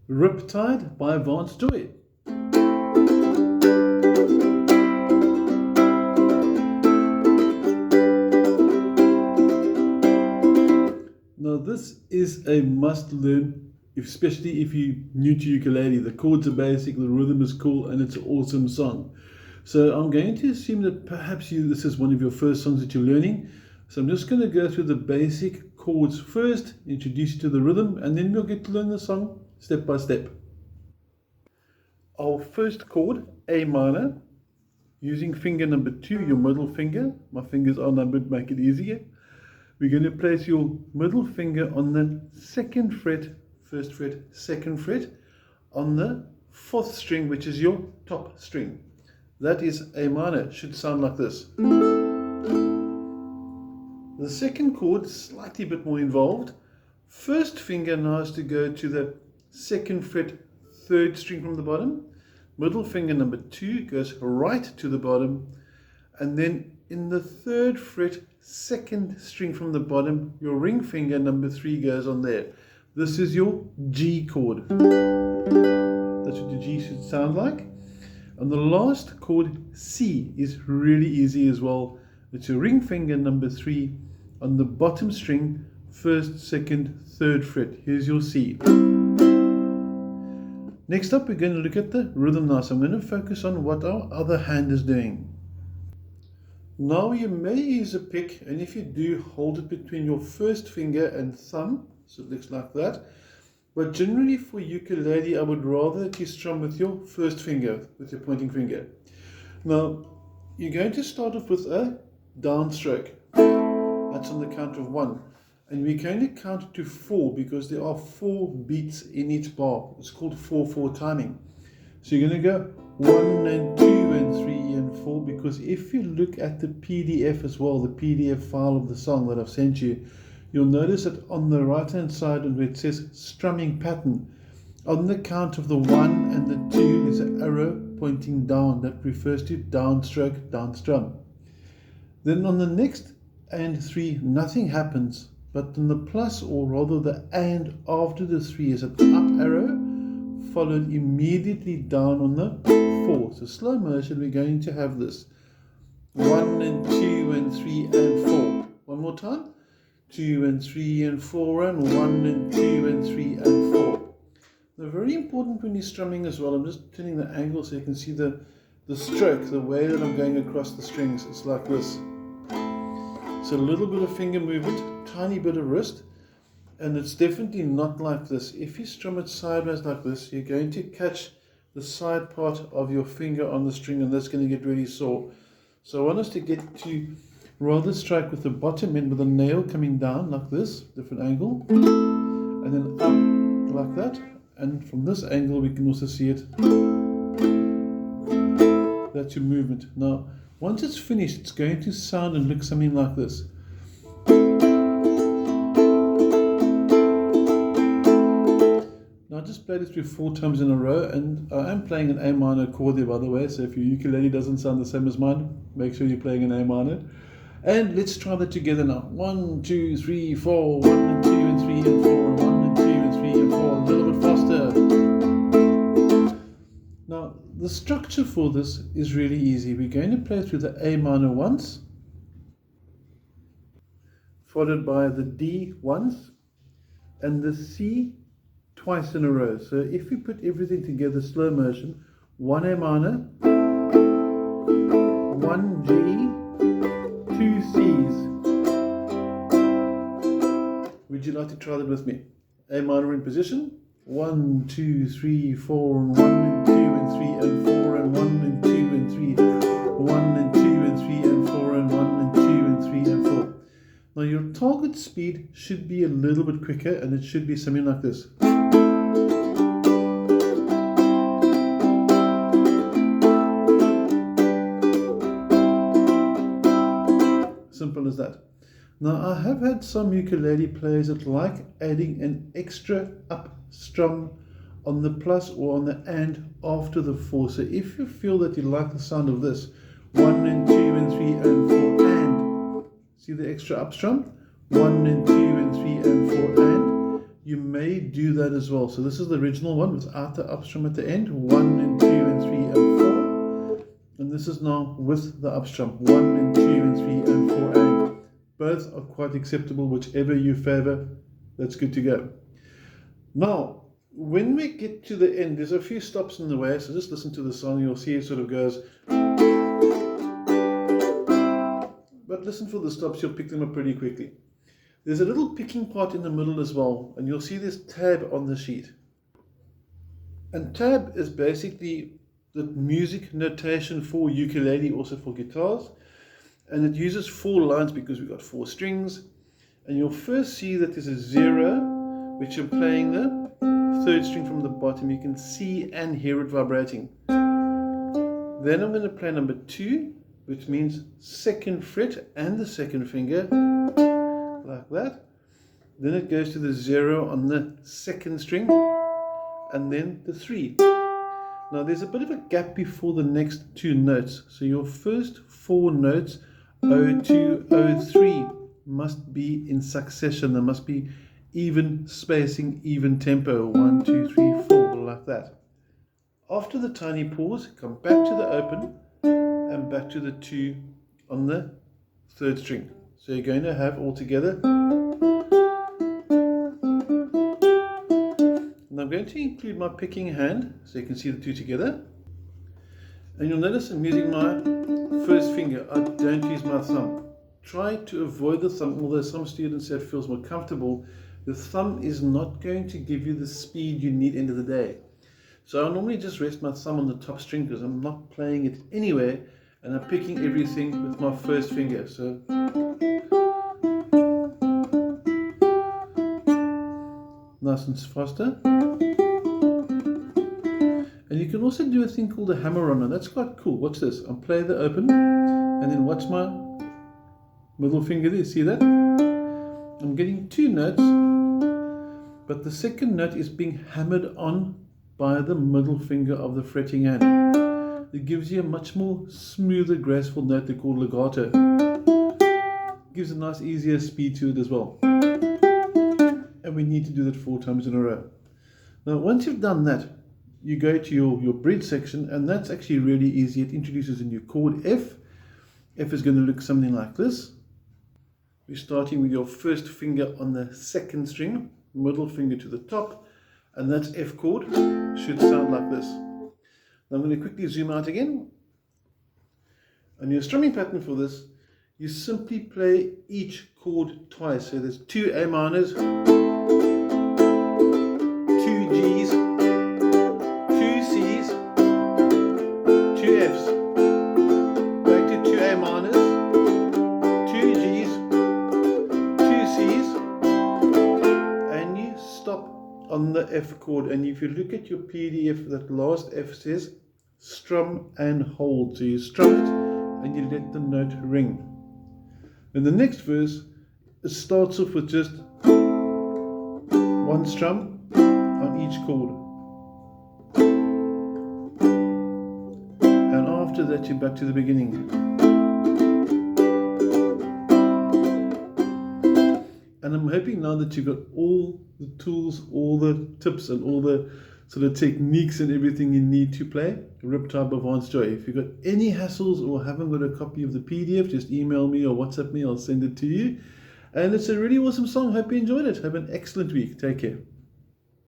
Riptide by Vance. Now this is a must learn, especially if you're new to ukulele. The chords are basic, the rhythm is cool, and it's an awesome song. So I'm going to assume that perhaps this is one of your first songs that you're learning. So I'm just going to go through the basic chords first, introduce you to the rhythm, and then we'll get to learn the song step by step. Our first chord, A minor, using finger number 2, your middle finger. My fingers are numbered, make it easier. We're going to place your middle finger on the 2nd fret, 1st fret, 2nd fret, on the 4th string, which is your top string. That is A minor. Should sound like this. The second chord is slightly a bit more involved. First finger now has to go to the 2nd fret, 3rd string from the bottom. Middle finger number 2 goes right to the bottom, and then in the 3rd fret, 2nd string from the bottom, your ring finger number 3 goes on there. This is your G chord. That's what the G should sound like. And the last chord, C, is really easy as well. It's your ring finger number 3 on the bottom string, 1st, 2nd, 3rd fret. Here's your C. Next up, we're going to look at the rhythm now. So I'm going to focus on what our other hand is doing. Now you may use a pick, and if you do, hold it between your first finger and thumb, so it looks like that. But generally for ukulele, I would rather that you strum with your first finger, with your pointing finger. Now, you're going to start off with a downstroke. That's on the count of 1. And we're going to count to 4 because there are 4 beats in each bar. It's called 4/4 timing. So you're going to go 1 and 2 and 3 and 4, because if you look at the PDF as well, the PDF file of the song that I've sent you, you'll notice that on the right hand side where it says strumming pattern, on the count of the 1 and the 2 there's an arrow pointing down that refers to downstroke, down strum. Then on the next and 3 nothing happens, but on the plus, or rather the and after the 3 is an up arrow followed immediately down on the 4. So slow motion, we're going to have this 1 and 2 and 3 and 4. One more time. 2 and 3 and 4 and 1 and 2 and 3 and 4. Now very important when you're strumming as well, I'm just turning the angle so you can see the stroke, the way that I'm going across the strings. It's like this. So a little bit of finger movement, tiny bit of wrist, and it's definitely not like this. If you strum it sideways like this, you're going to catch the side part of your finger on the string, and that's going to get really sore. So I want us to get to rather strike with the bottom end with a nail coming down like this, different angle, and then up like that. And from this angle we can also see it. That's your movement. Now once it's finished, it's going to sound and look something like this. Now I just played it through 4 times in a row, and I am playing an A minor chord there, by the way, so if your ukulele doesn't sound the same as mine, make sure you're playing an A minor. And let's try that together now. 1, 2, 3, 4, 1 and 2 and 3 and 4, and 1 and 2 and 3 and 4, a little bit faster. Now the structure for this is really easy. We're going to play through the A minor once, followed by the D once, and the C twice in a row. So if we put everything together, slow motion, 1 A minor, 1 G, 2 C's. Would you like to try that with me? A minor in position. 1, 2, 3, 4, and 1 and 2 and 3 and 4 and 1 and 2 and 3, 1 and 2 and 3 and 4 and 1 and 2 and 3 and 4. Now your target speed should be a little bit quicker, and it should be something like this. Simple as that. Now I have had some ukulele players that like adding an extra up strum on the plus or on the and after the 4. So if you feel that you like the sound of this, 1 and 2 and 3 and 4 and, see the extra up strum? 1 and 2 and 3 and 4 and, you may do that as well. So this is the original one without the upstrum at the end, 1 and 2 and 3 and 4. And this is now with the upstrum, 1 and 2 and 3 and 4 and. Both are quite acceptable, whichever you favor, that's good to go. Now, when we get to the end, there's a few stops in the way, so just listen to the song, you'll see it sort of goes. But listen for the stops, you'll pick them up pretty quickly. There's a little picking part in the middle as well, and you'll see this tab on the sheet. And tab is basically the music notation for ukulele, also for guitars. And it uses 4 lines because we've got 4 strings. And you'll first see that there's a 0, which I'm playing the 3rd string from the bottom. You can see and hear it vibrating. Then I'm going to play number 2, which means 2nd fret and the 2nd finger, like that. Then it goes to the 0 on the 2nd string, and then the 3. Now there's a bit of a gap before the next 2 notes. So your first 4 notes, 02, 03, must be in succession. There must be even spacing, even tempo, 1, 2, 3, 4, like that. After the tiny pause, come back to the open and back to the 2 on the 3rd string. So you're going to have all together. And I'm going to include my picking hand so you can see the 2 together. And you'll notice I'm using my first finger. I don't use my thumb. Try to avoid the thumb, although some students say it feels more comfortable. The thumb is not going to give you the speed you need end of the day. So I normally just rest my thumb on the top string because I'm not playing it anywhere, and I'm picking everything with my first finger. So nice and faster. And you can also do a thing called a hammer-on, and that's quite cool. Watch this. I'll play the open, and then watch my middle finger there. See that? I'm getting 2 notes, but the 2nd note is being hammered on by the middle finger of the fretting hand. It gives you a much more smoother, graceful note they call legato. It gives a nice, easier speed to it as well. And we need to do that 4 times in a row. Now, once you've done that, you go to your bridge section, and that's actually really easy. It introduces a new chord, F. F is going to look something like this. We're starting with your first finger on the 2nd string, middle finger to the top, and that's F chord. Should sound like this. Now I'm going to quickly zoom out again. And your strumming pattern for this, you simply play each chord twice. So there's 2 A minors, 2 Gs, 2 Cs, 2 Fs. Back to 2 A minors, 2 Gs, 2 Cs, and you stop on the F chord. And if you look at your PDF, that last F says strum and hold. So you strum it and you let the note ring. In the next verse, it starts off with just 1 strum on each chord. And after that, you're back to the beginning. And I'm hoping now that you've got all the tools, all the tips, and all the sort of techniques and everything you need to play Riptide by Vance. If you've got any hassles or haven't got a copy of the PDF, just email me or WhatsApp me, I'll send it to you. And it's a really awesome song. Hope you enjoyed it. Have an excellent week. Take care.